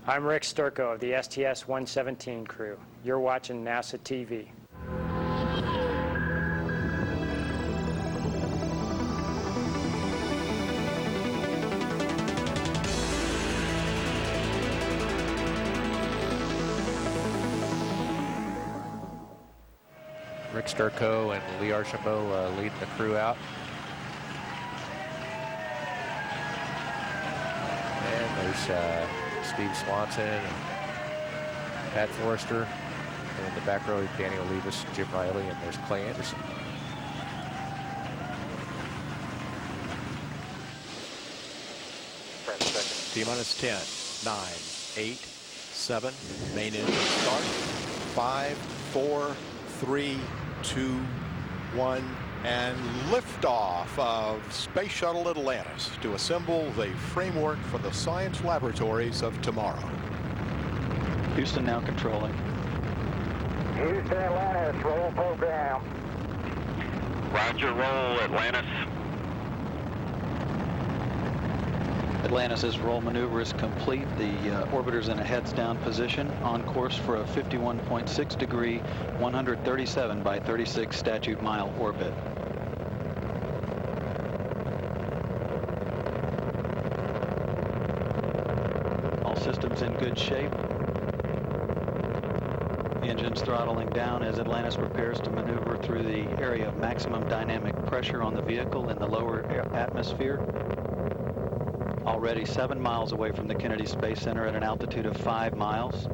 I'm Rick Sturko of the STS-117 crew. You're watching NASA TV. Rick Sturko and Lee Archambault leading the crew out. And there's Steve Swanson and Pat Forrester. And in the back row, Danny Olivas, Jim Riley, and there's Clay Anderson. T-minus 10, 9, 8, 7, main engine start, 5, 4, 3, 2, 1, and liftoff of Space Shuttle Atlantis to assemble the framework for the science laboratories of tomorrow. Houston now controlling. Houston, Atlantis, roll program. Roger, roll, Atlantis. Atlantis' roll maneuver is complete. The orbiter's in a heads-down position, on course for a 51.6 degree, 137 by 36 statute mile orbit. All systems in good shape. The engine's throttling down as Atlantis prepares to maneuver through the area of maximum dynamic pressure on the vehicle in the lower atmosphere. Already 7 miles away from the Kennedy Space Center at an altitude of 5 miles.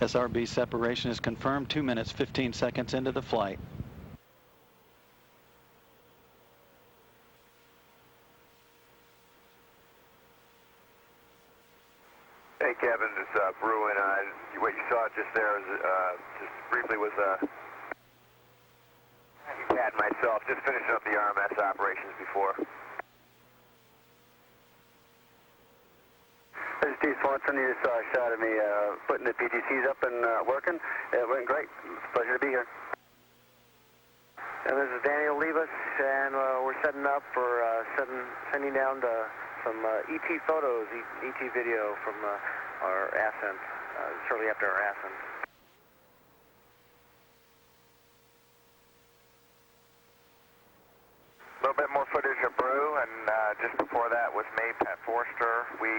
SRB separation is confirmed 2 minutes 15 seconds into the flight. Hey Kevin, it's Bruin. What you saw just there is just briefly was Pat and myself just finishing up the RMS operations before. This is Steve Swanson. You just saw a shot of me putting the PTCs up and working. It went great. It's a pleasure to be here. And this is Danny Olivas, and we're setting up for sending down some ET photos, ET video from our ascent, shortly after our ascent. A little bit more footage of Brew, and just before that was me, Pat Forrester. We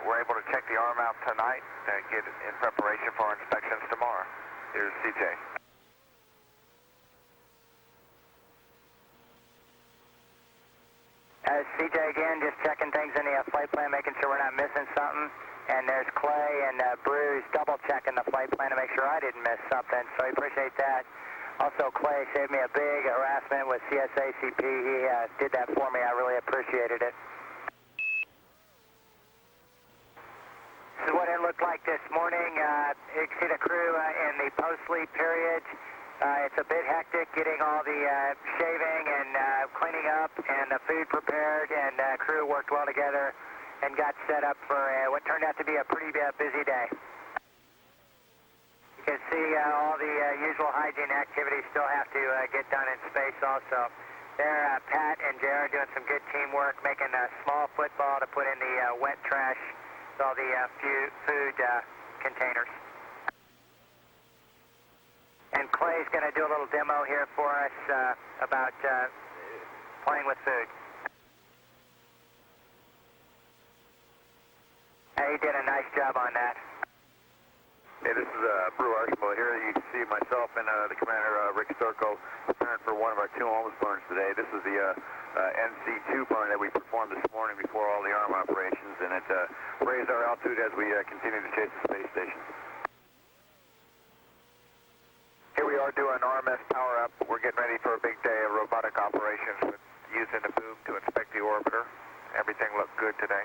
were able to check the arm out tonight to get in preparation for our inspections tomorrow. Here's CJ. CJ again, just checking things in the flight plan, making sure we're not missing something. And there's Clay and Bruce double checking the flight plan to make sure I didn't miss something, so I appreciate that. Also, Clay saved me a big harassment with CSACP. He did that for me. I really appreciated it. This is what it looked like this morning. You can see the crew in the post-sleep period. It's a bit hectic getting all the shaving and cleaning up and the food prepared, and crew worked well together and got set up for what turned out to be a pretty busy day. You can see all the usual hygiene activities still have to get done in space also. There, Pat and Jared doing some good teamwork, making a small football to put in the wet trash with all the food containers. And Clay's going to do a little demo here for us about playing with food. He did a nice job on that. Hey, this is Brew Archibald here. You can see myself and the commander, Rick Sturko, preparing for one of our 2 Holmes burns today. This is the NC2 burn that we performed this morning before all the arm operations, and it raised our altitude as we continue to chase the space station. Here we are doing RMS power up. We're getting ready for a big day of robotic operations with using the boom to inspect the orbiter. Everything looked good today.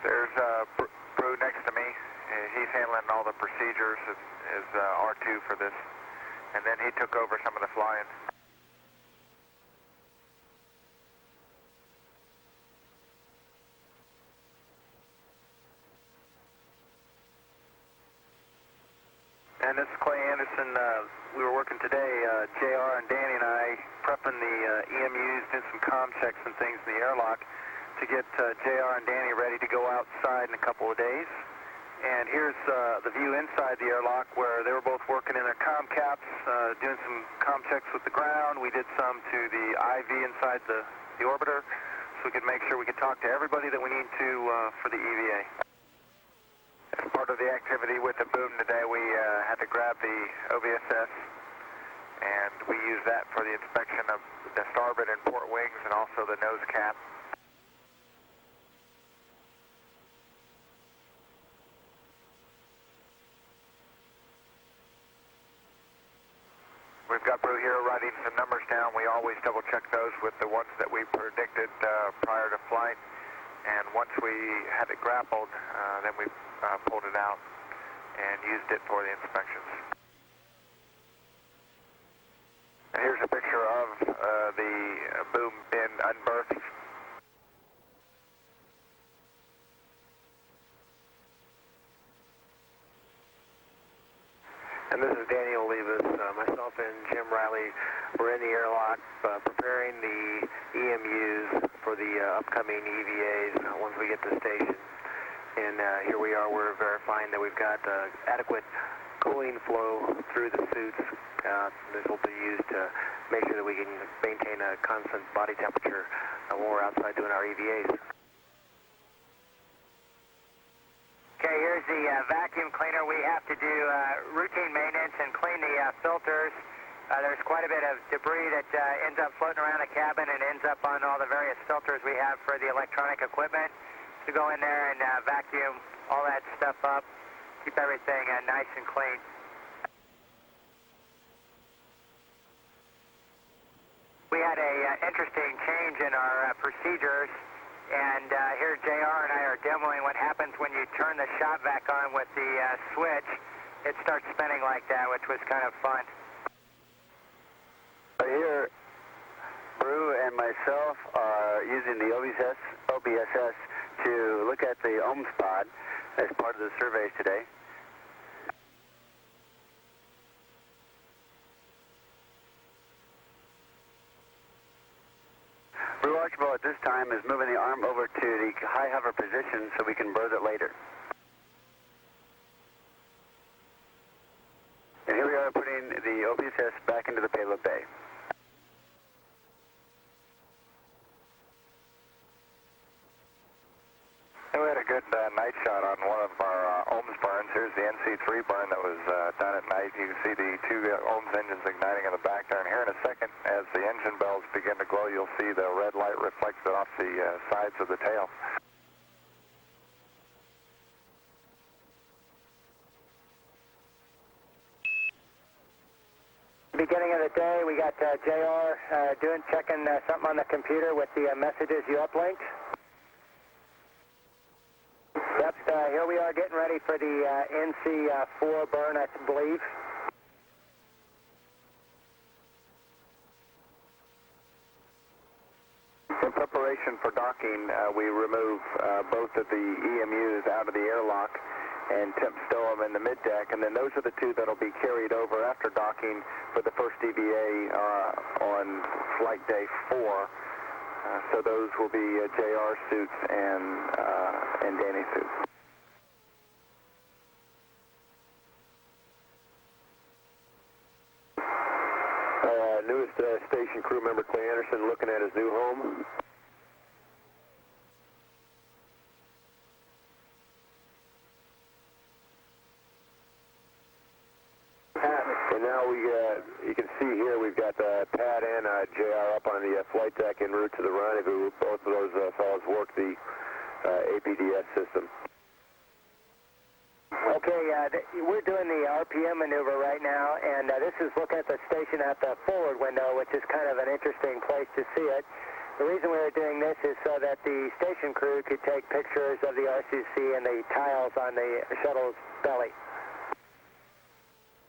There's Brew next to me. He's handling all the procedures as R2 for this. And then he took over some of the flying. man. This is Clay Anderson. We were working today, JR and Danny and I, prepping the EMUs, doing some comm checks and things in the airlock to get JR and Danny ready to go outside in a couple of days. And here's the view inside the airlock where they were both working in their comm caps, doing some comm checks with the ground. We did some to the IV inside the orbiter so we could make sure we could talk to everybody that we need to for the EVA. As part of the activity with the boom today, we had to grab the OBSS, and we used that for the inspection of the starboard and port wings and also the nose cap. We've got Brew here writing some numbers down. We always double check those with the ones that we predicted prior to flight. And once we had it grappled, then we pulled it out and used it for the inspections. And here's a picture of the boom being unberthed. And this is Daniel Levis. Myself and Jim Riley, we're in the airlock preparing the EMUs for the upcoming EVAs once we get to the station. And here we are, we're verifying that we've got adequate cooling flow through the suits. This will be used to make sure that we can maintain a constant body temperature when we're outside doing our EVAs. Okay, here's the vacuum cleaner. We have to do routine maintenance and clean the filters. There's quite a bit of debris that ends up floating around the cabin and ends up on all the various filters we have for the electronic equipment. To go in there and vacuum all that stuff up, keep everything nice and clean. We had a interesting change in our procedures. And here JR and I are demoing what happens when you turn the shop vac on with the switch. It starts spinning like that, which was kind of fun. Here, Brew and myself are using the OBSS to look at the ohms pod as part of the surveys today. Brew Archibald at this time is moving the arm over to the high hover position so we can berth it later. And here we are putting the OBSS back into the payload bay. And we had a good night shot on one of our ohms burns. Here's the NC3 burn that was done at night. You can see the two ohms engines igniting in the back there. And here in a second, as the engine bells begin to glow, you'll see the red light reflected off the sides of the tail. Beginning of the day, we got JR checking something on the computer with the messages you uplinked. Yep, here we are getting ready for the NC4 burn, I believe. In preparation for docking, we remove both of the EMUs out of the airlock and stow them in the mid-deck, and then those are the two that will be carried over after docking for the first EVA on flight day 4. So those will be JR suits and Danny suits. Newest station crew member Clay Anderson looking at his new home. And now you can see here we've got Pat and JR up on the flight deck en route to the rendezvous. Both of those fellows work the APDS system. Okay, we're doing the RPM maneuver right now, and this is looking at the station at the forward window, which is kind of an interesting place to see it. The reason we were doing this is so that the station crew could take pictures of the RCC and the tiles on the shuttle's belly.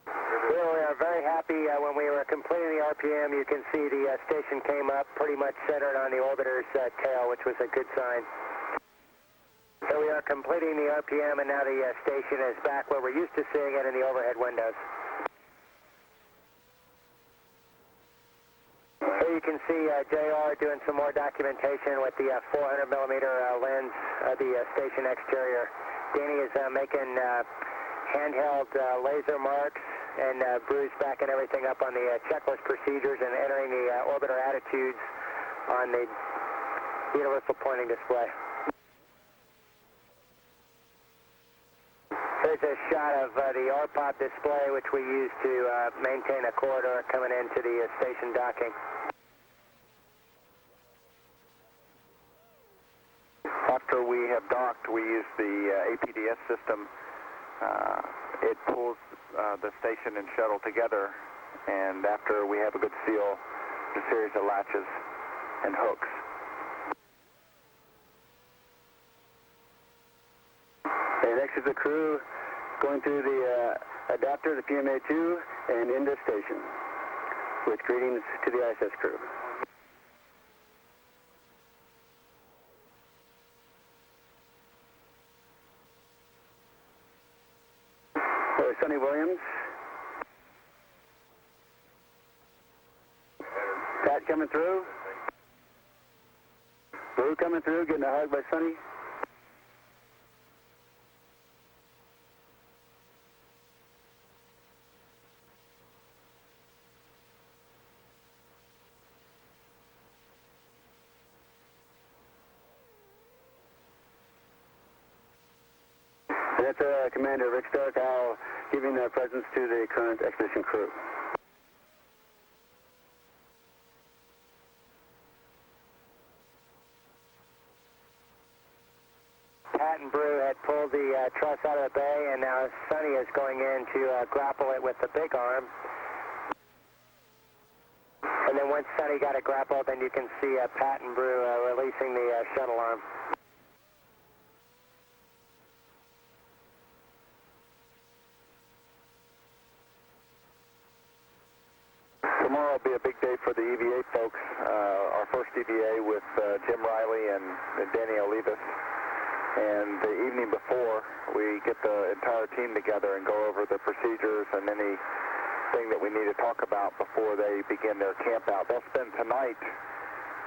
We are very happy when we were completing the RPM. You can see the station came up pretty much centered on the orbiter's tail, which was a good sign. Here we are completing the RPM, and now the station is back where we're used to seeing it in the overhead windows. Here you can see JR doing some more documentation with the 400 millimeter lens of the station exterior. Danny is making handheld laser marks, and Bruce backing everything up on the checklist procedures and entering the orbiter attitudes on the universal pointing display. Here's a shot of the RPOP display, which we use to maintain a corridor coming into the station docking. After we have docked, we use the APDS system. It pulls the station and shuttle together, and after we have a good seal, a series of latches and hooks. And next is the crew going through the adapter, the PMA2, and into station. With greetings to the ISS crew. There's Sonny Williams. Pat coming through. Blue coming through, getting a hug by Sonny. That's Commander Rick Stark. I'll give him presence to the current expedition crew. Pat and Brew had pulled the truss out of the bay, and now Sonny is going in to grapple it with the big arm. And then once Sonny got it grappled, then you can see Pat and Brew releasing the shuttle arm. Tomorrow will be a big day for the EVA folks. Our first EVA with Jim Riley and Danny Olivas. And the evening before, we get the entire team together and go over the procedures and anything that we need to talk about before they begin their camp out. They'll spend tonight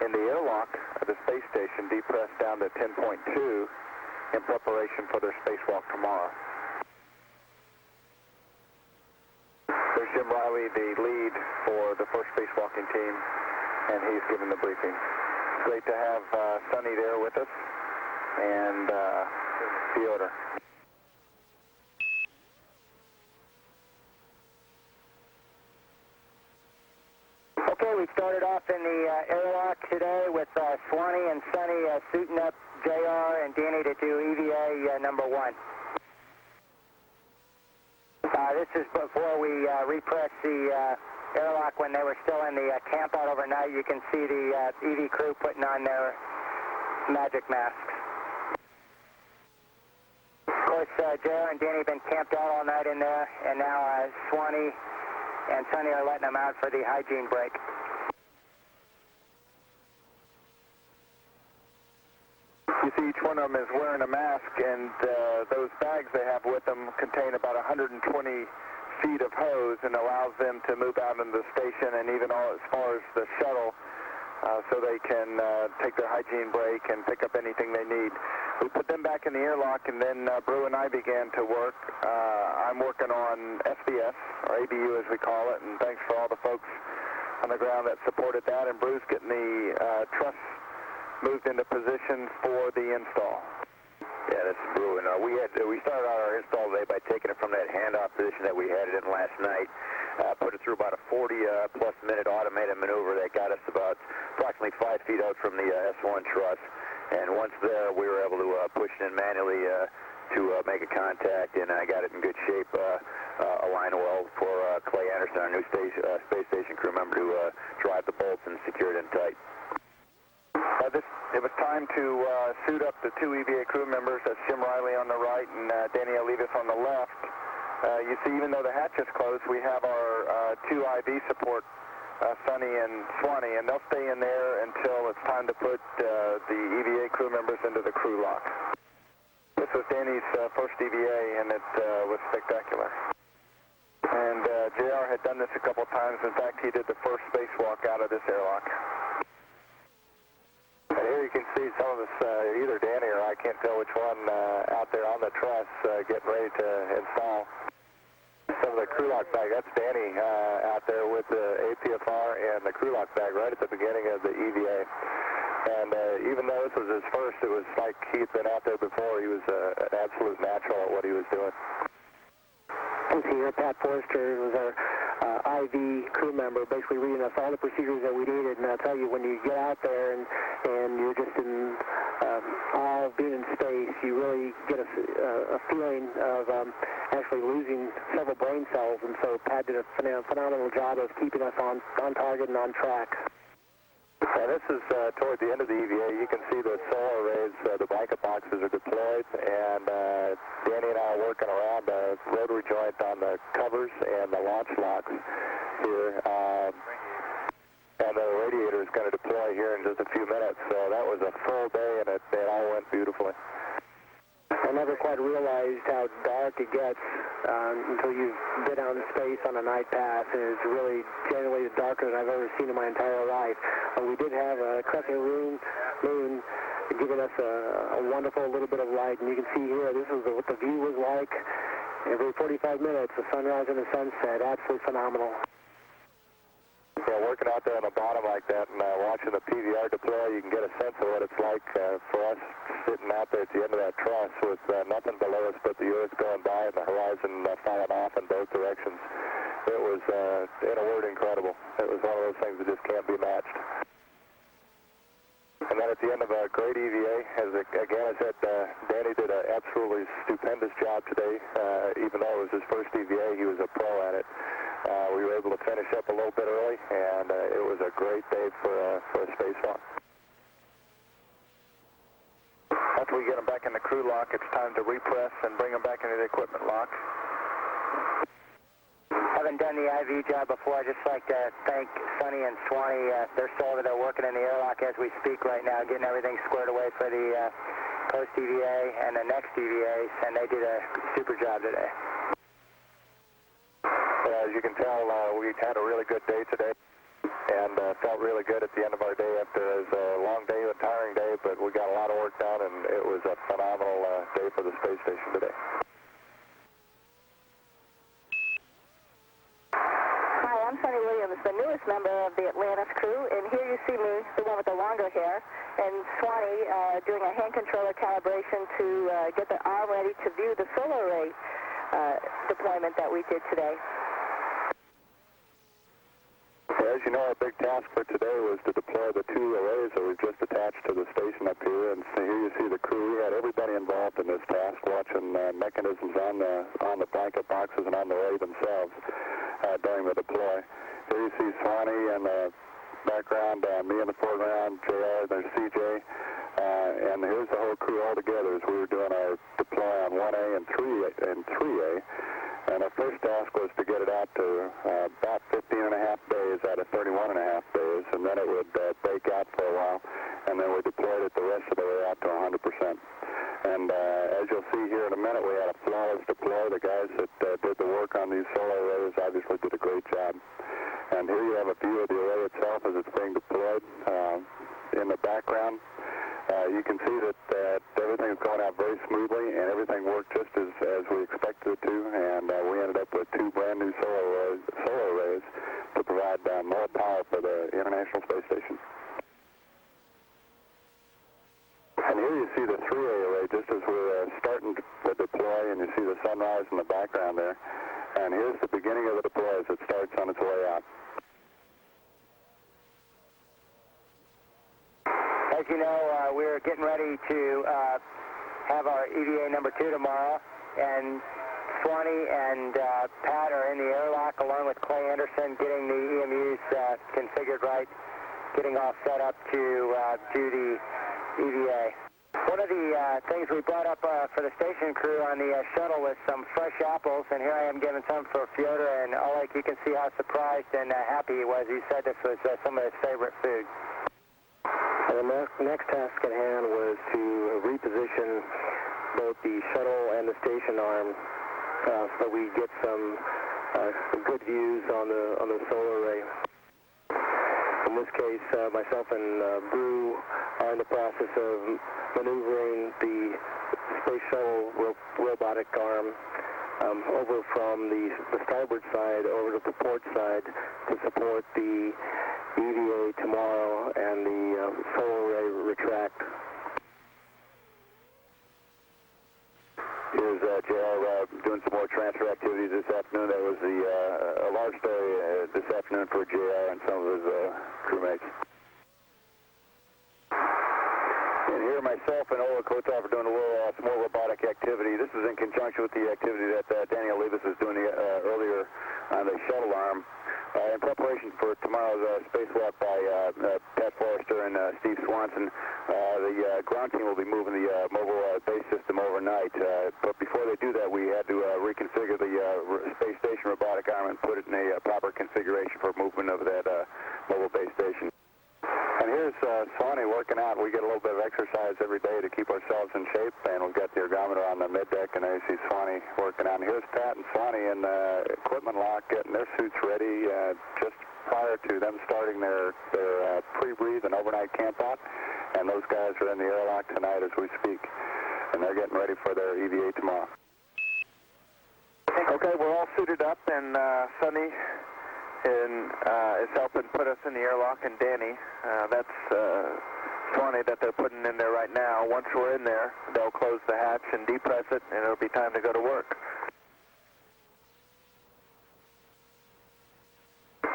in the airlock of the space station, depressed down to 10.2 in preparation for their spacewalk tomorrow. There's Jim Riley, the lead for the first spacewalking team, and he's giving the briefing. It's great to have Sonny there with us, and Theodore. Okay, we started off in the airlock today with Swanee and Sonny suiting up JR and Danny to do EVA number 1. This is before we repressed the airlock when they were still in the camp out overnight. You can see the EV crew putting on their magic masks. Of course, JR and Danny have been camped out all night in there, and now Swanee and Sonny are letting them out for the hygiene break. You see each one of them is wearing a mask, and those bags they have with them contain about 120 feet of hose and allows them to move out into the station and even all as far as the shuttle so they can take their hygiene break and pick up anything they need. We put them back in the airlock, and then Brew and I began to work. I'm working on SBS, or ABU as we call it, and thanks for all the folks on the ground that supported that, and Brew's getting the truss moved into position for the install. Yeah, this is Brew, and we started out our install today by taking it from that handoff position that we had it in last night, put it through about a 40-plus minute automated maneuver that got us about approximately 5 feet out from the S1 truss, and once there, we were able to push it in manually to make a contact, and I got it in good shape, align well for Clay Anderson, our new space station crew member, to drive the bolts and secure it in tight. It was time to suit up the two EVA crew members. That's Jim Riley on the right and Danny Olivas on the left. You see, even though the hatch is closed, we have our two IV support, Sonny and Swanee, and they'll stay in there until it's time to put the EVA crew members into the crew lock. was Danny's first EVA, and it was spectacular. And JR had done this a couple times. In fact, he did the first spacewalk out of this airlock. And here you can see some of us, either Danny or I, can't tell which one, out there on the truss getting ready to install some of the crew lock bag. That's Danny out there with the APFR and the crew lock bag right at the beginning of the EVA. And even though this was his first, it was like he'd been out there before. He was an absolute natural at what he was doing. You see here, Pat Forrester was our IV crew member, basically reading us all the procedures that we needed. And I'll tell you, when you get out there and you're just in awe of being in space, you really get a feeling of actually losing several brain cells. And so Pat did a phenomenal job of keeping us on target and on track. And this is toward the end of the EVA. You can see the solar arrays, the blanket boxes are deployed, and Danny and I are working around the rotary joint on the covers and the launch locks here. And the radiator is going to deploy here in just a few minutes. So that was a full day, and it all went beautifully. I never quite realized how dark it gets until you've been out in space on a night pass, and it's really generally darker than I've ever seen in my entire life. We did have a crescent moon giving us a wonderful little bit of light, and you can see here, this is what the view was like. Every 45 minutes, the sunrise and the sunset, absolutely phenomenal. Yeah, working out there on the bottom like that and watching the PVR deploy, you can get a sense of what it's like for us sitting out there at the end of that truss with nothing below us but the Earth going by and the horizon falling off in both directions. It was, in a word, incredible. It was one of those things that just can't be matched. And then at the end of a great EVA, again, I said, Danny did an absolutely stupendous job today. Even though it was his first EVA, he was a pro at it. We were able to finish up a little bit early, and it was a great day for a spacewalk. After we get them back in the crew lock, it's time to repress and bring them back into the equipment lock. Haven't done the IV job before. I'd just like to thank Sonny and Swanee. They're still over there working in the airlock as we speak right now, getting everything squared away for the post-EVA and the next EVAs, and they did a super job today. As you can tell, we had a really good day today and felt really good at the end of our day after it was a long day, a tiring day, but we got a lot of work done, and it was a phenomenal day for the space station today. Hi, I'm Sonny Williams, the newest member of the Atlantis crew, and here you see me, the one with the longer hair, and Swanee doing a hand controller calibration to get the arm ready to view the solar array deployment that we did today. As you know, our big task for today was to deploy the two arrays that we've just attached to the station up here. And so here you see the crew. We had everybody involved in this task, watching mechanisms on the blanket boxes and on the array themselves during the deploy. Here you see Swanee in the background, me in the foreground, JR, there's CJ. And here's the whole crew all together as we were doing our deploy on 1A and 3A. And our first task was to get it out to about 15 and a half days out of 31 and a half days, and then it would break out for a while, and then we deployed it the rest of the way out to 100%. And as you'll see here in a minute, we had a flawless deploy. The guys that did the work on these solar arrays obviously did a great job. And here you have a view of the array itself as it's being deployed. In the background, you can see that everything is going out very smoothly, and everything worked just as we expected it to, and we ended up with two brand new solar arrays to provide more power for the International Space Station. And here you see the 3A array just as we're starting to deploy, and you see the sunrise in the background there. And here's the beginning of the deploy as it starts on its way out. As you know, we're getting ready to have our EVA number 2 tomorrow, and Swanee and Pat are in the airlock along with Clay Anderson getting the EMUs configured right, getting all set up to do the EVA. One of the things we brought up for the station crew on the shuttle was some fresh apples, and here I am giving some for Fyodor, and Oleg, you can see how surprised and happy he was. He said this was some of his favorite food. The next task at hand was to reposition both the shuttle and the station arm so that we get some good views on the solar array. In this case, myself and Brew are in the process of maneuvering the space shuttle robotic arm over from the starboard side over to the port side to support the EVA tomorrow and the solar array retract. Here's JR doing some more transfer activities this afternoon. That was a large story this afternoon for JR and some of his crewmates. And here myself and Ola Kotov are doing a little some more robotic activity. This is in conjunction with the activity that Daniel Levis was doing earlier on the shuttle arm. In preparation for tomorrow's spacewalk by Pat Forrester and Steve Swanson, the ground team will be moving the mobile base system overnight. But before they do that, we had to reconfigure the space station robotic arm and put it in a proper configuration for movement of that mobile base station. And here's Swanee working out. We get a little bit of exercise every day to keep ourselves in shape, and we've got the ergometer on the mid-deck, and there you see Swanee working out. And here's Pat and Swanee in equipment lock, getting their suits ready just prior to them starting their pre-breathe and overnight camp out. And those guys are in the airlock tonight as we speak, and they're getting ready for their EVA tomorrow. Okay, we're all suited up, and Sonny is helping put us in the airlock, and Danny, that's Swanee that they're putting in there right now. Once we're in there, they'll close the hatch and depress it, and it'll be time to go to work.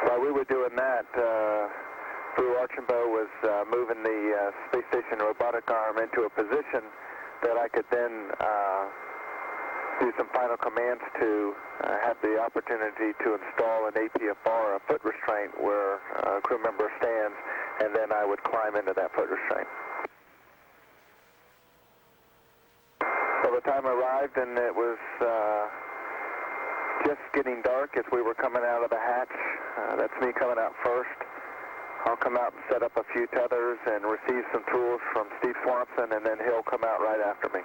While we were doing that, Drew Archambault was moving the space station robotic arm into a position that I could then do some final commands to have the opportunity to install an APFR, a foot restraint, where a crew member stands, and then I would climb into that foot restraint. Well, the time arrived, and it was just getting dark as we were coming out of the hatch. That's me coming out first. I'll come out and set up a few tethers and receive some tools from Steve Swanson, and then he'll come out right after me.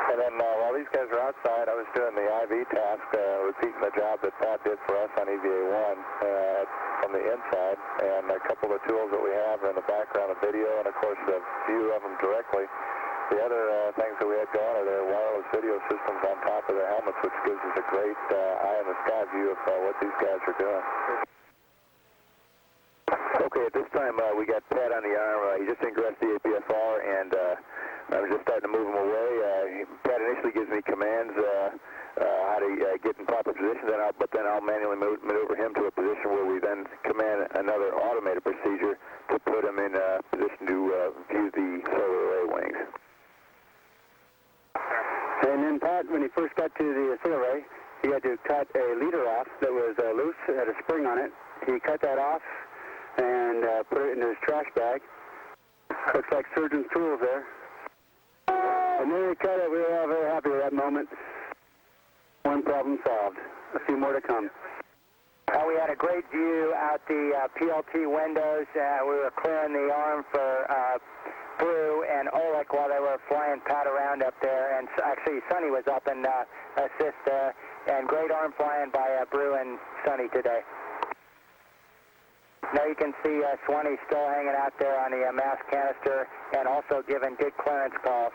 And then while these guys are outside, I was doing the IV task, repeating the job that Pat did for us on EVA-1 from the inside, and a couple of tools that we have in the background of video, and of course a view of them directly. The other things that we had going are their wireless video systems on top of their helmets, which gives us a great eye-in-the-sky view of what these guys are doing. Okay, at this time we got Pat on the arm. He just ingressed the APFR, and I was just starting to move him away. Pat initially gives me commands how to get in proper position, but then I'll manually maneuver him to a position where we then command another automated procedure to put him in a position to view the solar array wings. And then Pat, when he first got to the solar array, he had to cut a leader off that was loose, had a spring on it. He cut that off and put it in his trash bag. Looks like surgeon's tools there. And then he cut it. We were all very happy with that moment. One problem solved. A few more to come. We had a great view out the PLT windows. We were clearing the arm for Brew and Oleg while they were flying Pat around up there. And actually, Sonny was up and assist there. And great arm flying by Brew and Sonny today. Now you can see Swanee still hanging out there on the mass canister and also giving good clearance calls.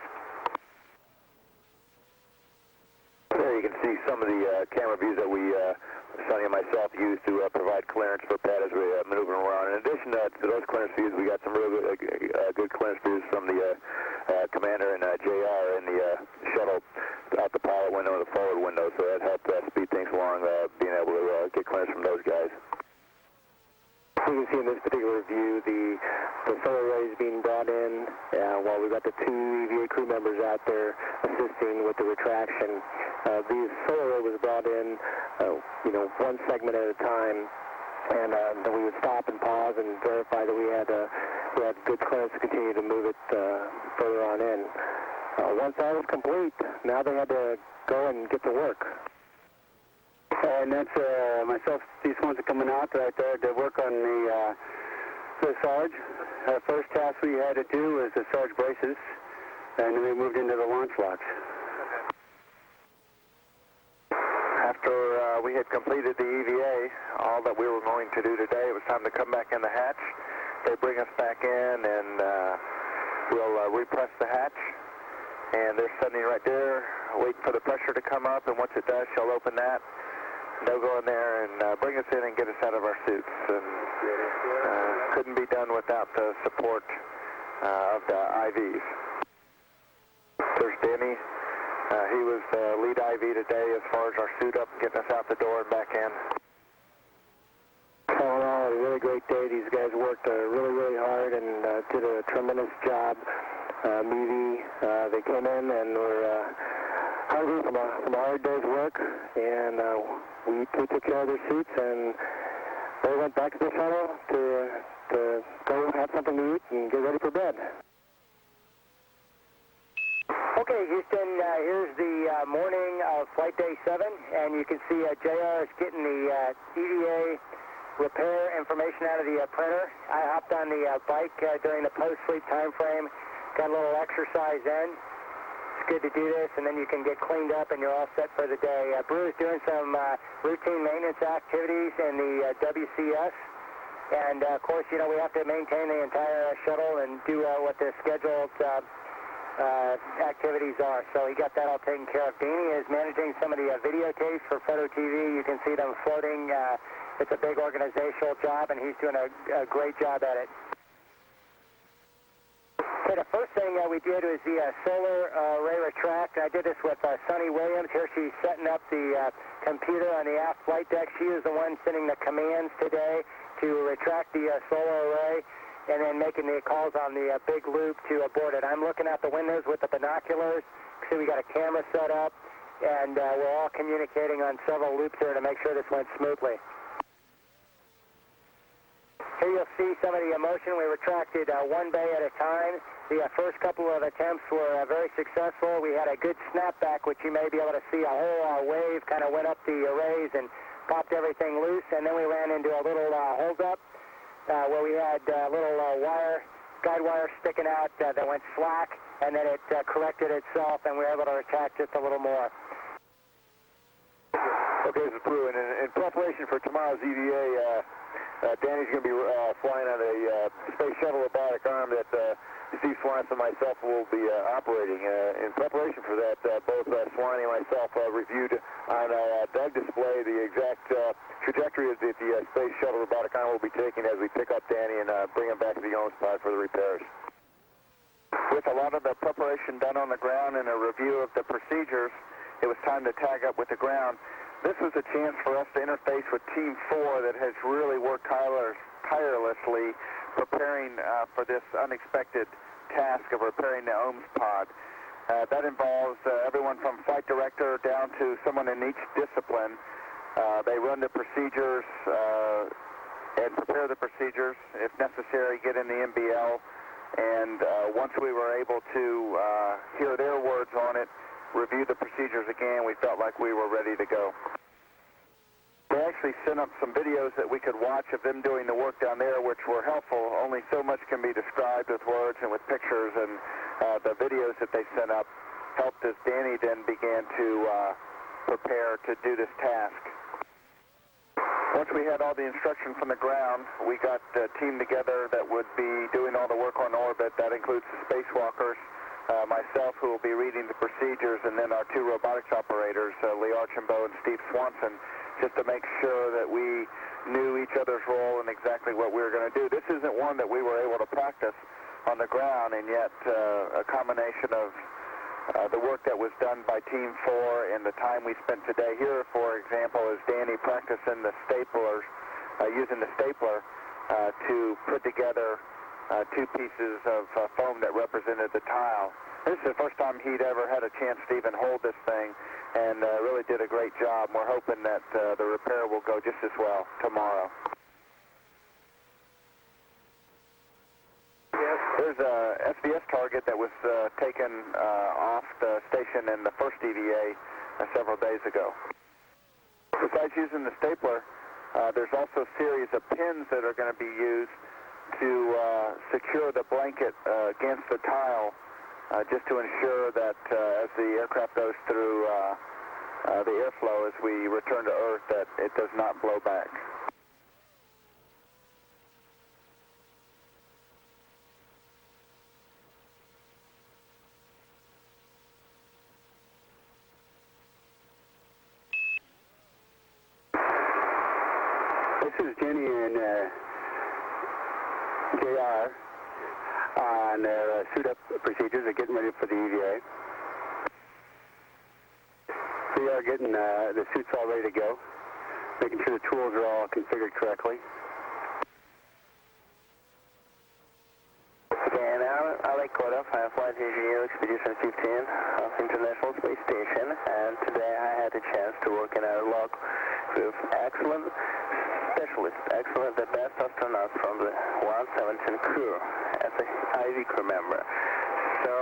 There you can see some of the camera views that we, Sonny and myself, used to provide clearance for Pat as we maneuver around. In addition to those clearance views, we got some really good clearance views from the commander and JR in the shuttle out the pilot window and the forward window, so that helped speed things along, being able to get clearance from those guys. You can see in this particular view the solar arrays being brought in while we've got the two EVA crew members out there assisting with the retraction. The solar array was brought in, one segment at a time, and then we would stop and pause and verify that we had good clearance to continue to move it further on in. Once that was complete, now they had to go and get to work. And that's myself, Steve Swanson, coming out right there to work on the Sarge. First task we had to do was the Sarge braces. and then we moved into the launch lots. After we had completed the EVA, all that we were going to do today, it was time to come back in the hatch. They bring us back in, and we'll repress the hatch. And they're standing right there, waiting for the pressure to come up, and once it does, she'll open that. They'll go in there and bring us in and get us out of our suits. And couldn't be done without the support of the IVs. There's Danny. He was the lead IV today as far as our suit up, getting us out the door and back in. All in all, a really great day. These guys worked really, really hard and did a tremendous job. Meavy, they came in and were hungry from a hard day's work, and we took care of their suits, and they went back to the shuttle to go have something to eat and get ready for bed. Okay, Houston, here's the morning of Flight Day 7, and you can see JR is getting the EVA repair information out of the printer. I hopped on the bike during the post-sleep time frame, got a little exercise in. It's good to do this, and then you can get cleaned up and you're all set for the day. Brew's doing some routine maintenance activities in the WCS. And, of course, you know, we have to maintain the entire shuttle and do what the scheduled activities are. So he got that all taken care of. Danny is managing some of the videotapes for Photo TV. You can see them floating. It's a big organizational job, and he's doing a great job at it. Okay, the first thing we did was the solar array retract. I did this with Sunny Williams. Here she's setting up the computer on the aft flight deck. She is the one sending the commands today to retract the solar array and then making the calls on the big loop to abort it. I'm looking out the windows with the binoculars. See, we got a camera set up, and we're all communicating on several loops here to make sure this went smoothly. Here you'll see some of the motion. We retracted one bay at a time. The first couple of attempts were very successful. We had a good snapback, which you may be able to see. A whole wave kind of went up the arrays and popped everything loose, and then we ran into a little hold-up where we had a little guide wire sticking out that went slack, and then it corrected itself, and we were able to retract just a little more. Okay, this is Brew, and in preparation for tomorrow's EVA, Danny's going to be flying on a space shuttle robotic arm that Steve Swanson and myself will be operating. In preparation for that, both Swanee and myself reviewed on a DUG display the exact trajectory that the space shuttle robotic arm will be taking as we pick up Danny and bring him back to the OMS pod for the repairs. With a lot of the preparation done on the ground and a review of the procedures, it was time to tag up with the ground. This was a chance for us to interface with Team 4 that has really worked tirelessly preparing for this unexpected task of repairing the OMS pod. That involves everyone from flight director down to someone in each discipline. They run the procedures and prepare the procedures, if necessary, get in the MBL, and once we were able to hear their words on it, review the procedures again, we felt like we were ready to go. They actually sent up some videos that we could watch of them doing the work down there, which were helpful. Only so much can be described with words and with pictures, and the videos that they sent up helped as Danny then began to prepare to do this task. Once we had all the instruction from the ground, we got a team together that would be doing all the work on orbit. That includes the spacewalkers, myself, who will be reading the procedures, and then our two robotics operators, Lee Archambault and Steve Swanson, just to make sure that we knew each other's role and exactly what we were going to do. This isn't one that we were able to practice on the ground, and yet a combination of the work that was done by Team 4 and the time we spent today here, for example, is Danny practicing the staplers, using the stapler to put together two pieces of foam that represented the tile. This is the first time he'd ever had a chance to even hold this thing, and really did a great job. We're hoping that the repair will go just as well tomorrow. There's a SBS target that was taken off the station in the first EVA several days ago. Besides using the stapler, there's also a series of pins that are going to be used to secure the blanket against the tile just to ensure that as the aircraft goes through the airflow as we return to Earth, that it does not blow back. This is Jenny and JR on their suit-up procedures. They're getting ready for the EVA. We are getting the suits all ready to go, making sure the tools are all configured correctly. And Alec Kordoff, Flight Engineer, Expedition 15 of International Space Station, and today I had the chance to work in a log with excellent specialists, the best astronauts from the 117 crew as an IV crew member. So,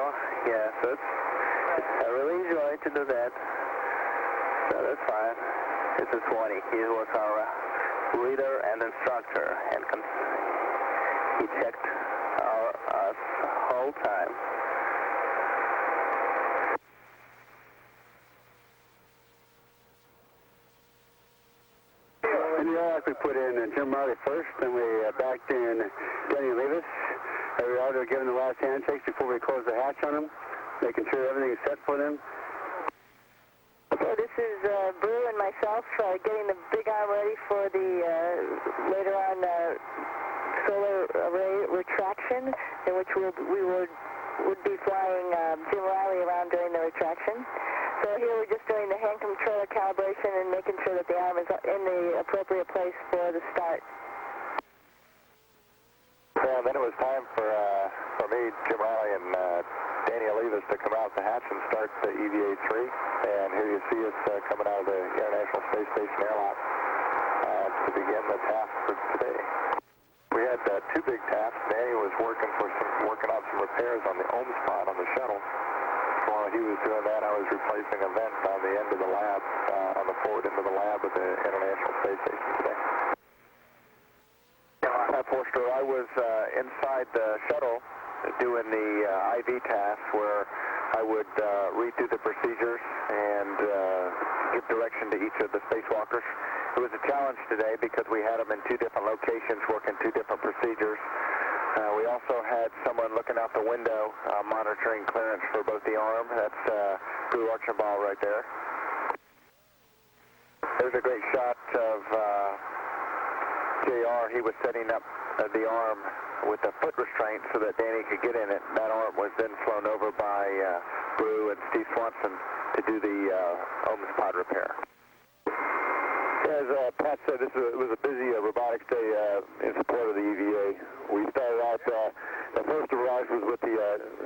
yeah, I really enjoy to do that. So that's fine. This is Swanee. He was our leader and instructor, and he checked us whole time. In the Iraq, we put in Jim Riley first, then we backed in Denny Levis. We were giving the last handshakes before we closed the hatch on them, making sure everything is set for them. So this is Brew and myself getting the big arm ready for the later on solar array retraction, in which we would be flying Jim Riley around during the retraction. So here we're just doing the hand controller calibration and making sure that the arm is in the appropriate place for the start. Yeah, then it was time for me, Jim Riley, and Daniel Levis to come out the hatch and start the EVA-3. And here you see us coming out of the International Space Station airlock to begin the task for today. We had two big tasks. Daniel was working on some repairs on the Ohms pod on the shuttle. While he was doing that, I was replacing a vent on the end of the lab, on the forward end of the lab at the International Space Station today. Forster, I was inside the shuttle doing the IV task where I would read through the procedures and give direction to each of the spacewalkers. It was a challenge today because we had them in two different locations working two different procedures. We also had someone looking out the window monitoring clearance for both the arm. That's Drew Archambault right there. There's a great shot of JR. He was setting up the arm with a foot restraint so that Danny could get in it. That arm was then flown over by Brew and Steve Swanson to do the Ohms pod repair. As Pat said, it was a busy robotics day in support of the EVA. We started out, the first of ours was with the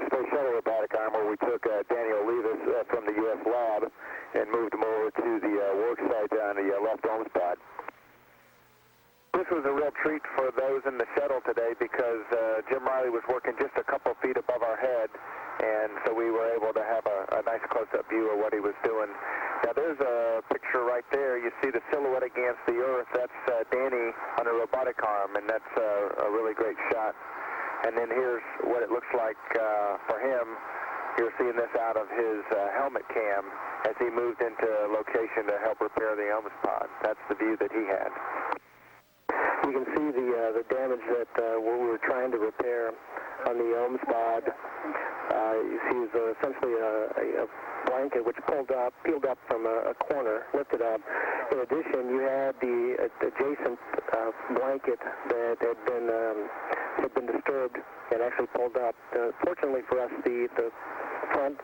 Space Shuttle robotic arm, where we took Daniel Levis from the U.S. lab and moved him over to the work site on the left Ohms pod. This was a real treat for those in the shuttle today because Jim Riley was working just a couple feet above our head, and so we were able to have a nice close-up view of what he was doing. Now there's a picture right there. You see the silhouette against the Earth. That's Danny on a robotic arm, and that's a really great shot. And then here's what it looks like for him. You're seeing this out of his helmet cam as he moved into location to help repair the Ohms pod. That's the view that he had. You can see the damage that we were trying to repair on the Ohms pod. You see essentially a blanket which peeled up from a corner, lifted up. In addition, you had the adjacent blanket that had been disturbed and actually pulled up. Fortunately for us, the front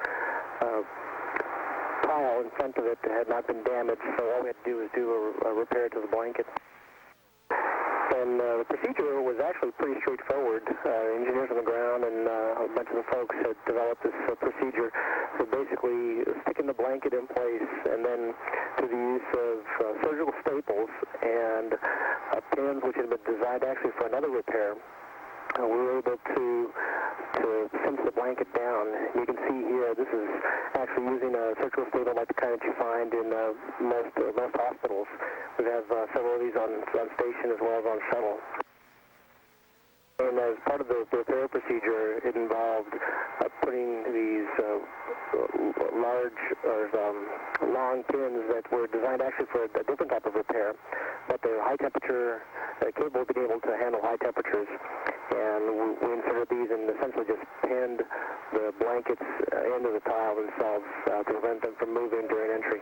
pile in front of it had not been damaged, so all we had to do was do a repair to the blanket. And the procedure was actually pretty straightforward. Engineers on the ground and a bunch of the folks had developed this procedure. So basically, sticking the blanket in place and then through the use of surgical staples and pins which had been designed actually for another repair, we were able to cinch the blanket down. You can see here, this is actually using a surgical staple like the kind that you find in most hospitals. We have several of these on station as well as on shuttle. And as part of the repair procedure, it involved putting these large or long pins that were designed actually for a different type of repair, but they're high temperature, capable of being able to handle high temperatures. And we inserted these and essentially just pinned the blankets into the tile themselves to prevent them from moving during entry.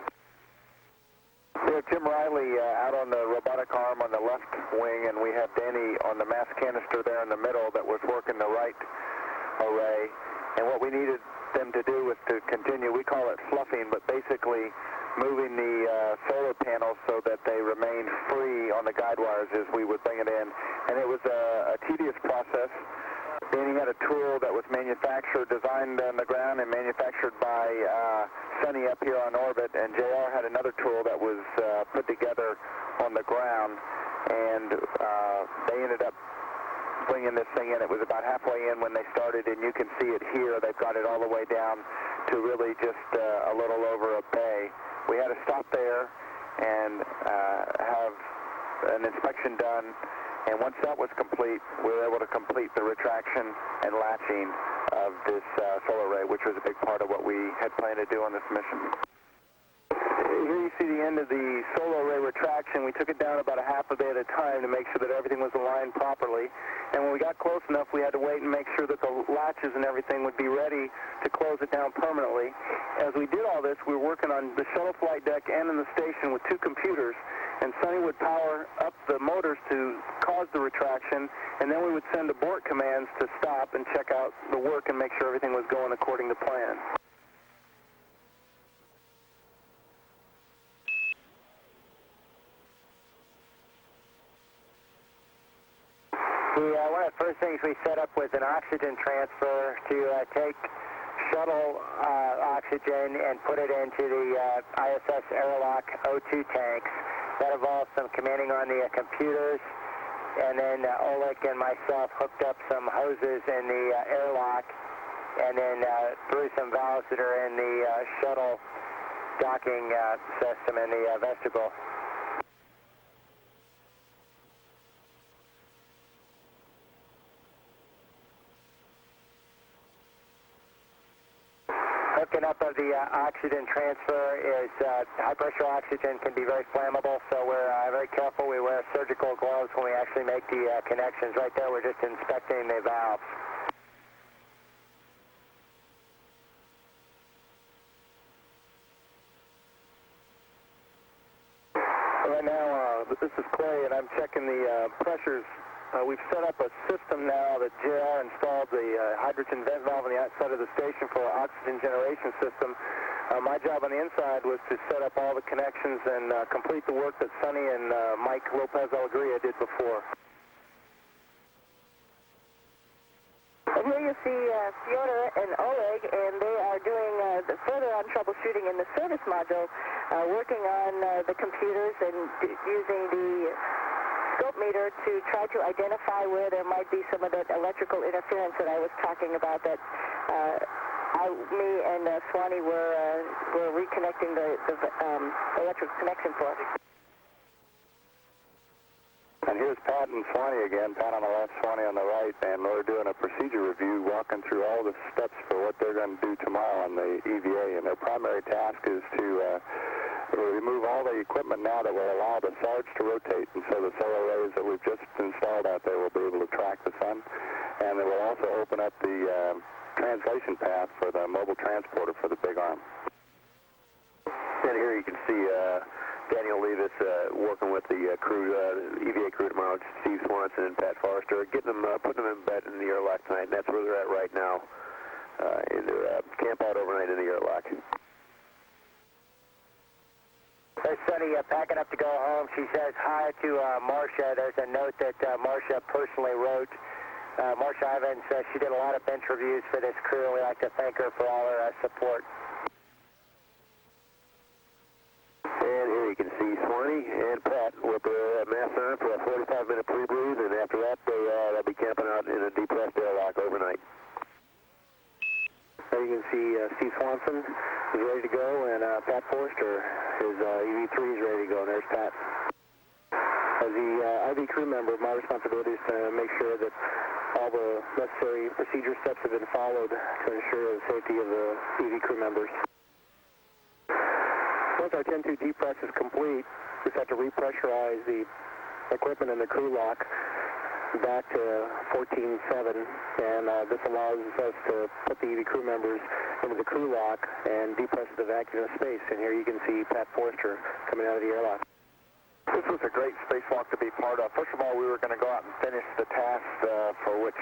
We have Jim Riley out on the robotic arm on the left wing, and we have Danny on the mass canister there in the middle that was working the right array. And what we needed them to do was to continue, we call it fluffing, but basically moving the solar panels so that they remained free on the guide wires as we would bring it in. And it was a tedious process. Danny had a tool that was manufactured, designed on the ground and manufactured by Sonny up here on orbit, and JR had another tool that was put together on the ground, and they ended up bringing this thing in. It was about halfway in when they started, and you can see it here. They've got it all the way down to really just a little over a bay. We had to stop there and have an inspection done. And once that was complete, we were able to complete the retraction and latching of this solar array, which was a big part of what we had planned to do on this mission. Here you see the end of the solar array retraction. We took it down about a half a day at a time to make sure that everything was aligned properly. And when we got close enough, we had to wait and make sure that the latches and everything would be ready to close it down permanently. As we did all this, we were working on the shuttle flight deck and in the station with 2 computers. And Sonny would power up the motors to cause the retraction, and then we would send abort commands to stop and check out the work and make sure everything was going according to plan. One of the first things we set up was an oxygen transfer to take shuttle oxygen and put it into the ISS airlock O2 tanks. That involved some commanding on the computers, and then Oleg and myself hooked up some hoses in the airlock, and then through some valves that are in the shuttle docking system in the vestibule. Hooking up of the oxygen transfer is high pressure oxygen can be very flammable, so we're very careful. We wear surgical gloves when we actually make the connections. Right there, we're just inspecting the valves. Right now, this is Clay, and I'm checking the pressures. We've set up a system now that JR installed the hydrogen vent valve on the outside of the station for our oxygen generation system. My job on the inside was to set up all the connections and complete the work that Sonny and Mike Lopez Alegria did before. And here you see Fiona and Oleg, and they are doing further on troubleshooting in the service module, working on the computers and using the scope meter to try to identify where there might be some of that electrical interference that I was talking about that me and Swanee were reconnecting the electrical connection for. And here's Pat and Swanee again, Pat on the left, Swanee on the right, and we're doing a procedure review, walking through all the steps for what they're going to do tomorrow on the EVA. And their primary task is to remove all the equipment now that will allow the SARGs to rotate. And so the solar arrays that we've just installed out there will be able to track the sun. And it will also open up the translation path for the mobile transporter for the big arm. And here you can see Daniel Levis working with the crew, EVA crew tomorrow, Steve Swanson and Pat Forrester, getting them, putting them in bed in the airlock tonight. And that's where they're at right now, in their camp out overnight in the airlock. There's Sonny packing up to go home. She says hi to Marcia. There's a note that Marcia personally wrote. Marcia Evans, she did a lot of bench reviews for this crew. We'd like to thank her for all her support. And here you can see Swanee and Pat with their mask on for a 45-minute pre-breathe, and after that they'll be camping out in a depressed airlock overnight. There you can see Steve Swanson is ready to go, and Pat Forrester, his EV3 is ready to go, and there's Pat. As the IV crew member, my responsibility is to make sure that All the necessary procedure steps have been followed to ensure the safety of the EV crew members. Once our 10-2 depress is complete, we have to repressurize the equipment in the crew lock back to 14.7, and this allows us to put the EV crew members into the crew lock and depress the vacuum of space. And here you can see Pat Forster coming out of the airlock. This was a great spacewalk to be part of. First of all, we were going to go out and finish the task for which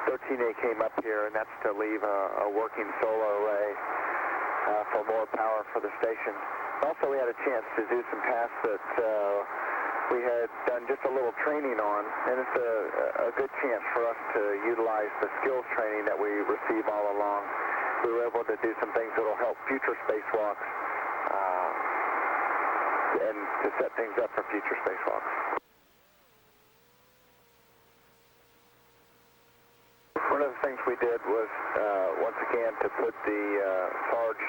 13A came up here, and that's to leave a working solar array for more power for the station. Also, we had a chance to do some tasks that we had done just a little training on, and it's a good chance for us to utilize the skills training that we receive all along. We were able to do some things that will help future spacewalks and to set things up for future spacewalks. One of the things we did was, once again, to put the Sarge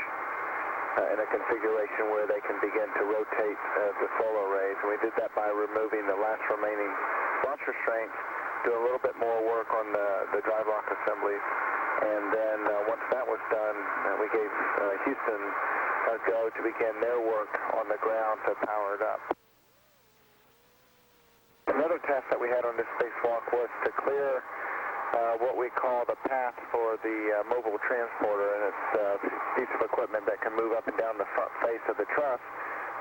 in a configuration where they can begin to rotate the solar arrays. And we did that by removing the last remaining launch restraints, do a little bit more work on the drive lock assemblies. And then once that was done, we gave Houston a go to begin their work on the ground to power it up. Another task that we had on this spacewalk was to clear what we call the path for the mobile transporter, and it's a piece of equipment that can move up and down the front face of the truss.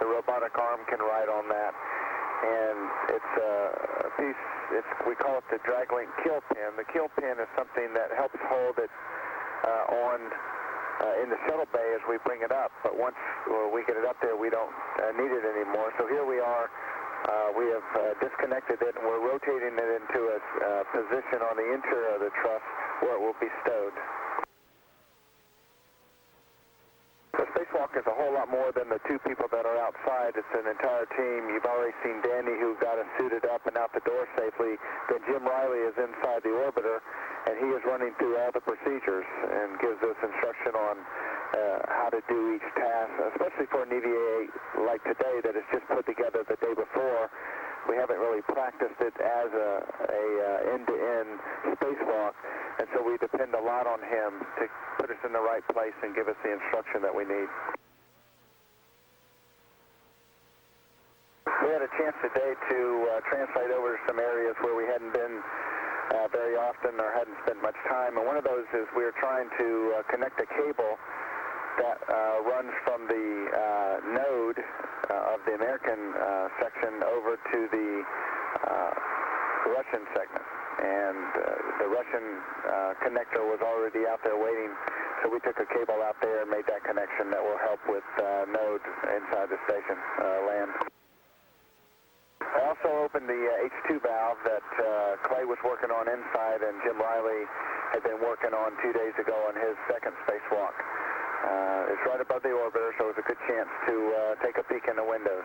The robotic arm can ride on that, and it's a piece, we call it the drag link kill pin. The kill pin is something that helps hold it on in the shuttle bay as we bring it up, but once we get it up there, we don't need it anymore. So here we are. We have disconnected it, and we're rotating it into a position on the interior of the truss where it will be stowed. The spacewalk is a whole lot more than the two people that are outside. It's an entire team. You've already seen Danny, who got us suited up and out the door safely. Then Jim Riley is inside the orbiter, and he is running through all the procedures and gives us instruction on how to do each task, especially for an EVA like today that is just put together the day before. We haven't really practiced it as a end-to-end spacewalk, and so we depend a lot on him to put us in the right place and give us the instruction that we need. We had a chance today to translate over to some areas where we hadn't been very often or hadn't spent much time, and one of those is we were trying to connect a cable that runs from the node of the American section over to the Russian segment. And the Russian connector was already out there waiting, so we took a cable out there and made that connection that will help with node inside the station land. I also opened the H2 valve that Clay was working on inside, and Jim Riley had been working on 2 days ago on his second spacewalk. It's right above the orbiter, so it's a good chance to take a peek in the windows.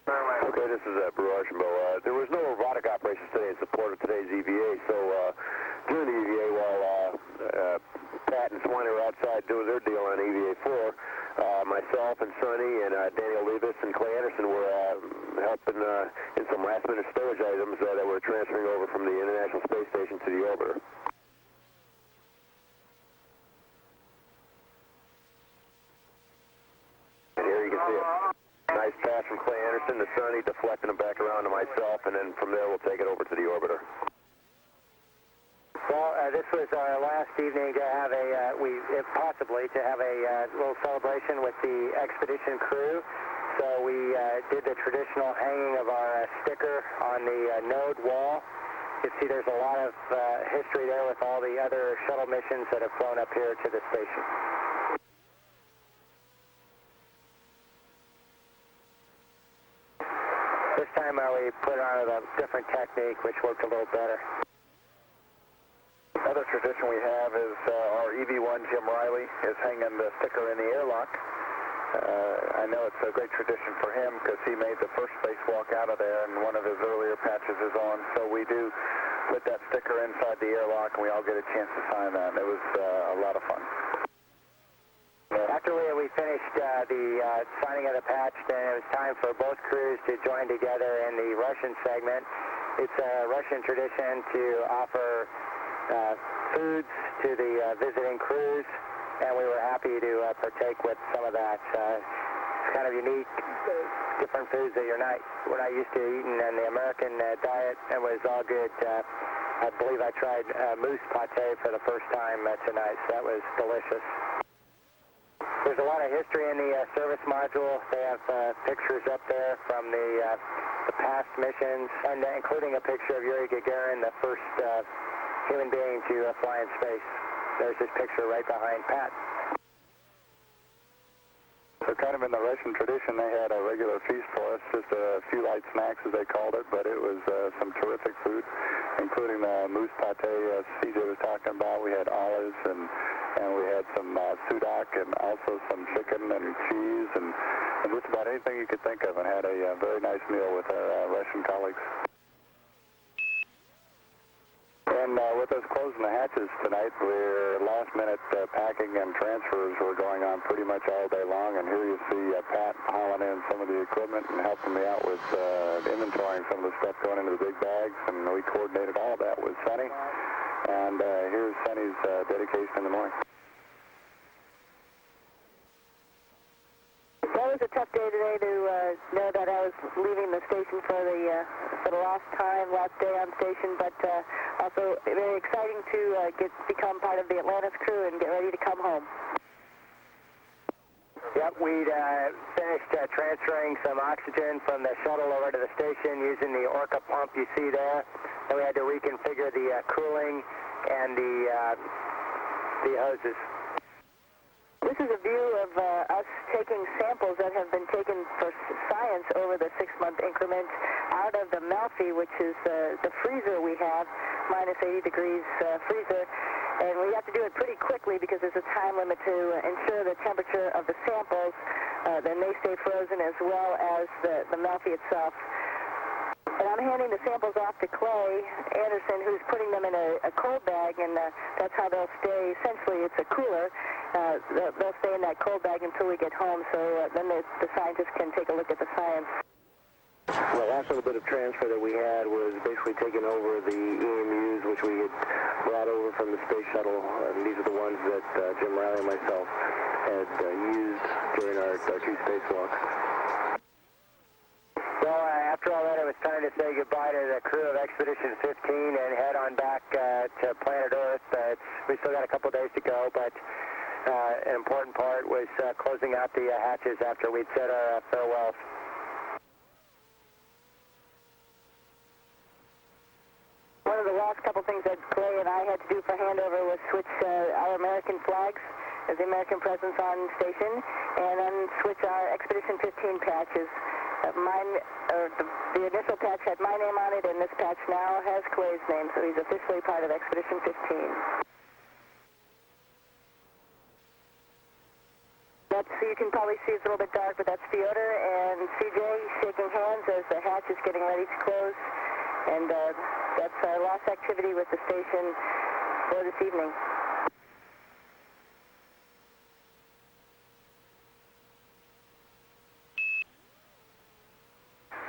Okay, this is Brew Archambault. There was no robotic operations today in support of today's EVA, so during the EVA, while Pat and Swanee were outside doing their deal on EVA-4, myself and Sonny and Daniel Levis and Clay Anderson were helping in some last-minute stowage items that were transferring over from the International Space Station to the orbiter. And here you can see it. Nice pass from Clay Anderson to Sonny, deflecting them back around to myself, and then from there we'll take it over to the orbiter. Well, this was our last evening to have if possibly, to have a little celebration with the expedition crew. So we did the traditional hanging of our sticker on the node wall. You can see there's a lot of history there with all the other shuttle missions that have flown up here to the station. This time we put on a different technique, which worked a little better. Another tradition we have is our EV1 Jim Riley is hanging the sticker in the airlock. I know it's a great tradition for him because he made the first spacewalk out of there, and one of his earlier patches is on. So we do put that sticker inside the airlock, and we all get a chance to sign that. And it was a lot of fun. After we finished the signing of the patch, then it was time for both crews to join together in the Russian segment. It's a Russian tradition to offer foods to the visiting crews, and we were happy to partake with some of that. It's kind of unique, different foods that we're not used to eating in the American diet. It was all good. I believe I tried moose pate for the first time tonight, so that was delicious. There's a lot of history in the service module. They have pictures up there from the past missions, and including a picture of Yuri Gagarin, the first human being to fly in space. There's this picture right behind Pat. So kind of in the Russian tradition, they had a regular feast for us, just a few light snacks as they called it, but it was some terrific food, including the moose pate CJ was talking about. We had olives and we had some sudak and also some chicken and cheese and just about anything you could think of, and had a very nice meal with our Russian colleagues. And with us closing the hatches tonight, we're last-minute packing and transfers were going on pretty much all day long. And here you see Pat hauling in some of the equipment and helping me out with inventorying some of the stuff going into the big bags. And we coordinated all of that with Sonny. And here's Sonny's dedication in the morning. That was a tough day today to know that I was leaving the station for the last day on station, but also very exciting to become part of the Atlantis crew and get ready to come home. Yep, we'd finished transferring some oxygen from the shuttle over to the station using the Orca pump you see there. And we had to reconfigure the cooling and the hoses. This is a view of us taking samples that have been taken for science over the 6-month increment out of the Melfi, which is the freezer we have, minus 80 degrees freezer. And we have to do it pretty quickly because there's a time limit to ensure the temperature of the samples, then they stay frozen as well as the Melfi itself. And I'm handing the samples off to Clay Anderson, who's putting them in a cold bag, and that's how they'll stay. Essentially, it's a cooler. They'll stay in that cold bag until we get home, so then the scientists can take a look at the science. The last little bit of transfer that we had was basically taking over the EMUs, which we had brought over from the space shuttle. And these are the ones that Jim Riley and myself had used during our two spacewalks. Well, after all that, it was time to say goodbye to the crew of Expedition 15 and head on back to planet Earth. We still got a couple days to go, but an important part was closing out the hatches after we'd said our farewells. One of the last couple things that Clay and I had to do for handover was switch our American flags as the American presence on station, and then switch our Expedition 15 patches. The initial patch had my name on it, and this patch now has Clay's name, so he's officially part of Expedition 15. You can probably see it's a little bit dark, but that's Fyodor and CJ shaking hands as the hatch is getting ready to close. And that's our last activity with the station for this evening.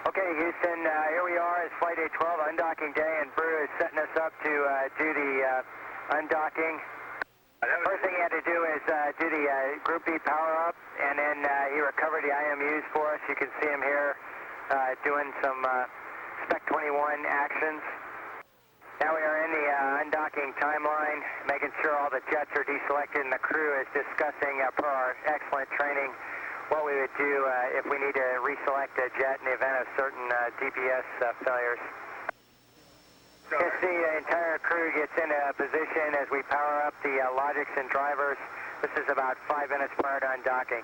Okay, Houston, here we are. It's Flight 812, undocking day, and Brew is setting us up to do the undocking. First thing he had to do is do the Group B power-up, and then he recovered the IMUs for us. You can see him here doing some Spec 21 actions. Now we are in the undocking timeline, making sure all the jets are deselected, and the crew is discussing, per our excellent training, what we would do if we need to reselect a jet in the event of certain DPS failures. You can see the entire crew gets into position as we power up the logics and drivers. This is about 5 minutes prior to undocking.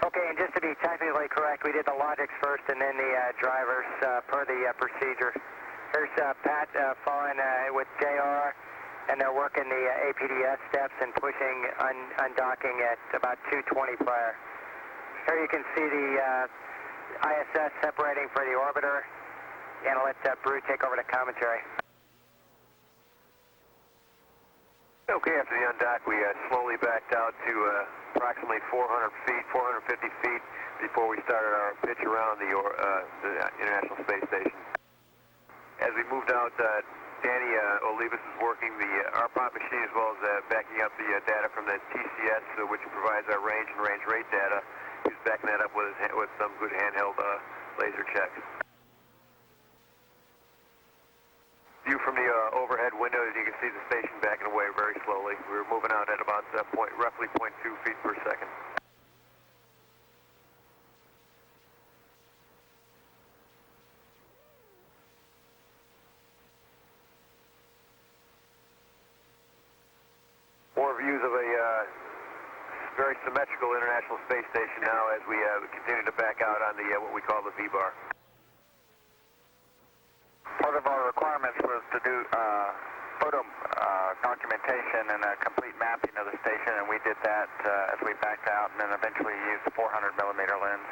Okay, and just to be technically correct, we did the logics first and then the drivers per the procedure. Here's Pat following with JR, and they're working the APDS steps and pushing undocking at about 2:20 prior. Here you can see the ISS separating for the orbiter, and I'll let Brew take over the commentary. Okay, after the undock, we slowly backed out to approximately 400 feet, 450 feet before we started our pitch around the International Space Station. As we moved out, Danny Olivas is working the RPOT machine as well as backing up the data from the TCS, which provides our range and range rate data. He's backing that up with some good handheld laser checks. View from the overhead window, as you can see the station backing away very slowly. We were moving out at about roughly 0.2 feet per second. More views of a very symmetrical International Space Station now as we continue to back out on the what we call the V-bar. Part of our requirements was to do photo documentation and a complete mapping of the station, and we did that as we backed out and then eventually used the 400 millimeter lens.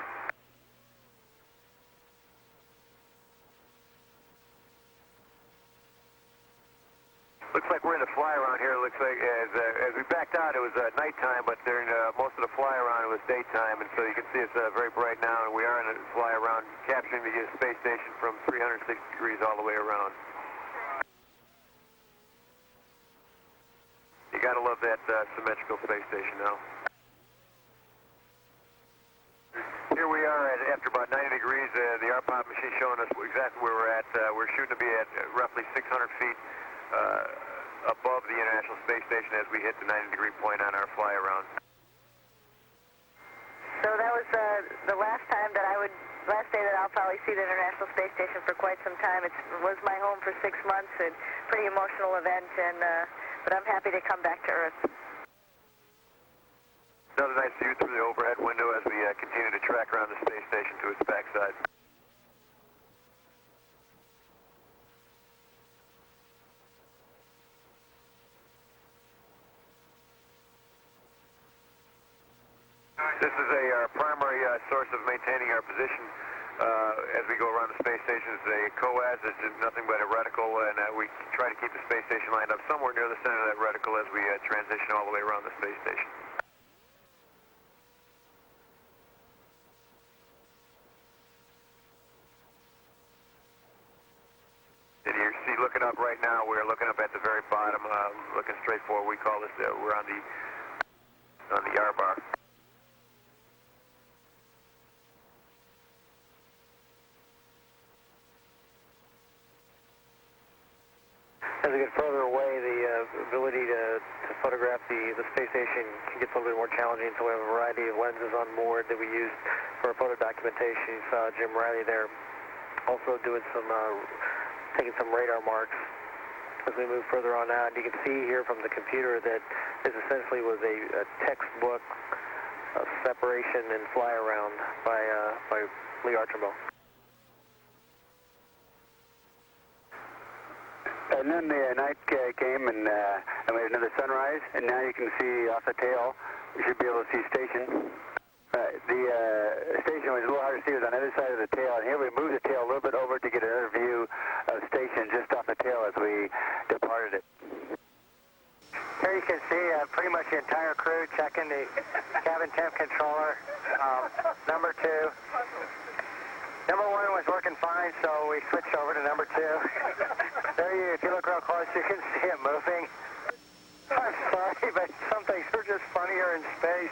Looks like we're in a fly around here. Looks like as we backed out, it was nighttime, but during most of the fly around, it was daytime, and so you can see it's very bright now, and we are in a fly around, capturing the space station from 360 degrees all the way around. You gotta love that symmetrical space station now. Here we are after about 90 degrees. The RPOT machine showing us exactly where we're at. We're shooting to be at roughly 600 feet. Above the International Space Station as we hit the 90-degree point on our fly around. So that was the last day that I'll probably see the International Space Station for quite some time. It was my home for 6 months, and pretty emotional event, and but I'm happy to come back to Earth. Another nice view through the overhead window as we continue to track around the space station to its backside. This is a primary source of maintaining our position as we go around the space station. It's a COAS, it's nothing but a reticle, and we try to keep the space station lined up somewhere near the center of that reticle as we transition all the way around the space station. And you see, looking up right now, we're looking up at the very bottom, looking straight forward. We call this, we're on the R bar. As we get further away, the ability to photograph the space station gets a little bit more challenging, so we have a variety of lenses on board that we use for photo documentation. You saw Jim Riley there also doing taking some radar marks as we move further on out. You can see here from the computer that this essentially was a textbook of separation and fly around by Lee Archambault. And then the night came, and we had another sunrise, and now you can see off the tail, you should be able to see station. The station was a little hard to see, it was on the other side of the tail, and here we moved the tail a little bit over to get another view of station just off the tail as we departed it. Here you can see pretty much the entire crew checking the cabin temp controller, number 2. Number 1 was working fine, so we switched over to number 2. There if you look real close, you can see it moving. I'm sorry, but some things are just funnier in space.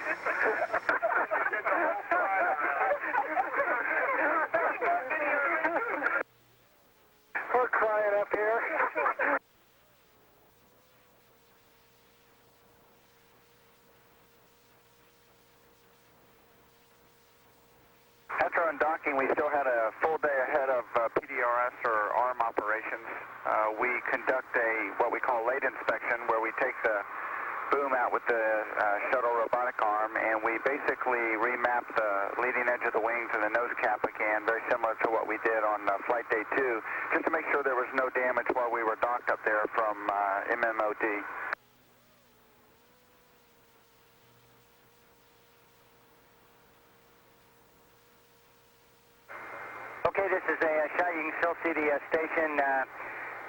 We're crying up here. After undocking, we still had a full day ahead of PDRS or ARM operations. We conduct what we call late inspection, where we take the boom out with the shuttle robotic arm, and we basically remap the leading edge of the wings and the nose cap again, very similar to what we did on flight day 2, just to make sure there was no damage while we were docked up there from MMOD. Okay, this is a shot. You can still see the station.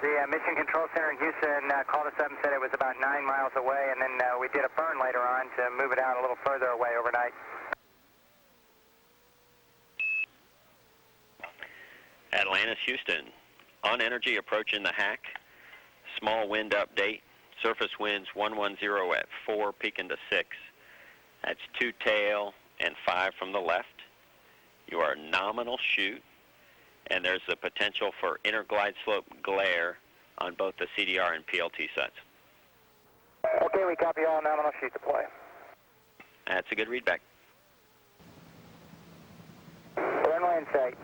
The Mission Control Center in Houston called us up and said it was about 9 miles away, and then we did a burn later on to move it out a little further away overnight. Atlantis, Houston. On energy approaching the hack. Small wind update. Surface winds 110 at 4, peaking to 6. That's 2 tail and 5 from the left. You are nominal shoot, and there's the potential for interglide slope glare on both the CDR and PLT sets. Okay, we copy all nominal shoot deploy. That's a good readback. Runway in sight.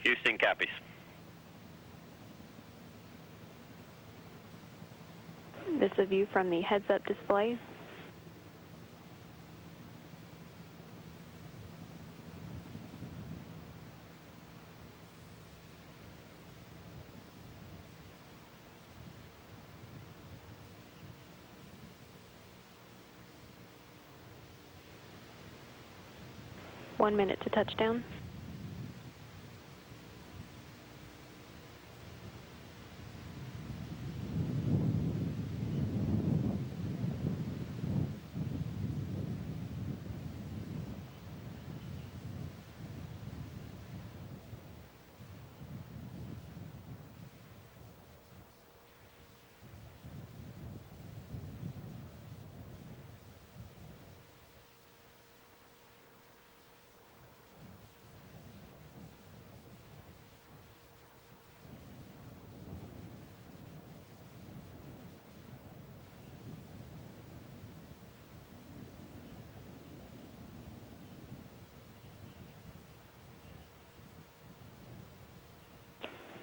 Houston copies. This is a view from the heads-up display. One minute to touchdown.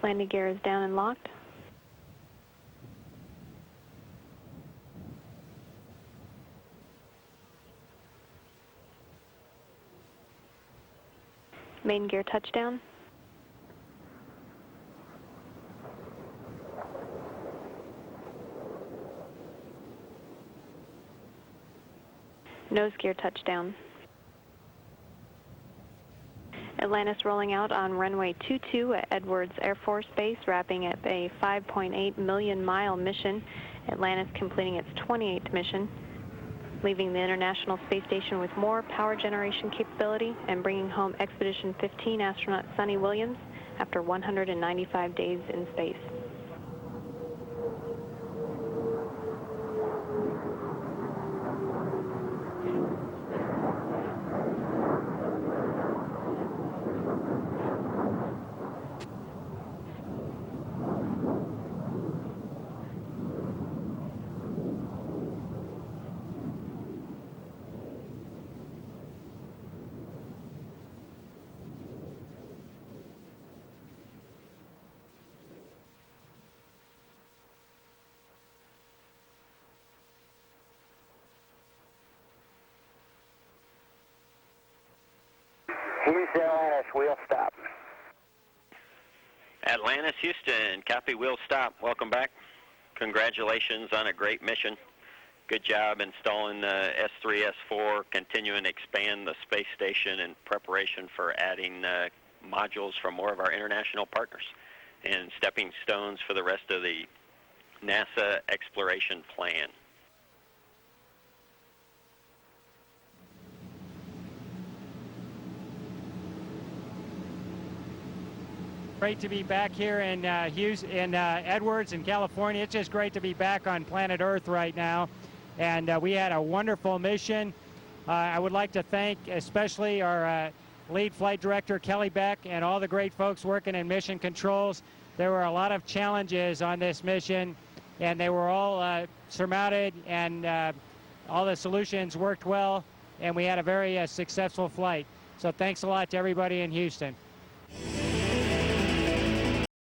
Landing gear is down and locked. Main gear touchdown. Nose gear touchdown. Atlantis rolling out on runway 22 at Edwards Air Force Base, wrapping up a 5.8 million mile mission. Atlantis completing its 28th mission, leaving the International Space Station with more power generation capability and bringing home Expedition 15 astronaut Sonny Williams after 195 days in space. Houston, Atlantis, wheel stop. Atlantis, Houston, copy, wheel stop. Welcome back. Congratulations on a great mission. Good job installing the S3, S4, continuing to expand the space station in preparation for adding modules from more of our international partners and stepping stones for the rest of the NASA exploration plan. Great to be back here in Edwards in California. It's just great to be back on planet Earth right now. And we had a wonderful mission. I would like to thank especially our lead flight director, Kelly Beck, and all the great folks working in mission controls. There were a lot of challenges on this mission, and they were all surmounted, and all the solutions worked well, and we had a very successful flight. So thanks a lot to everybody in Houston.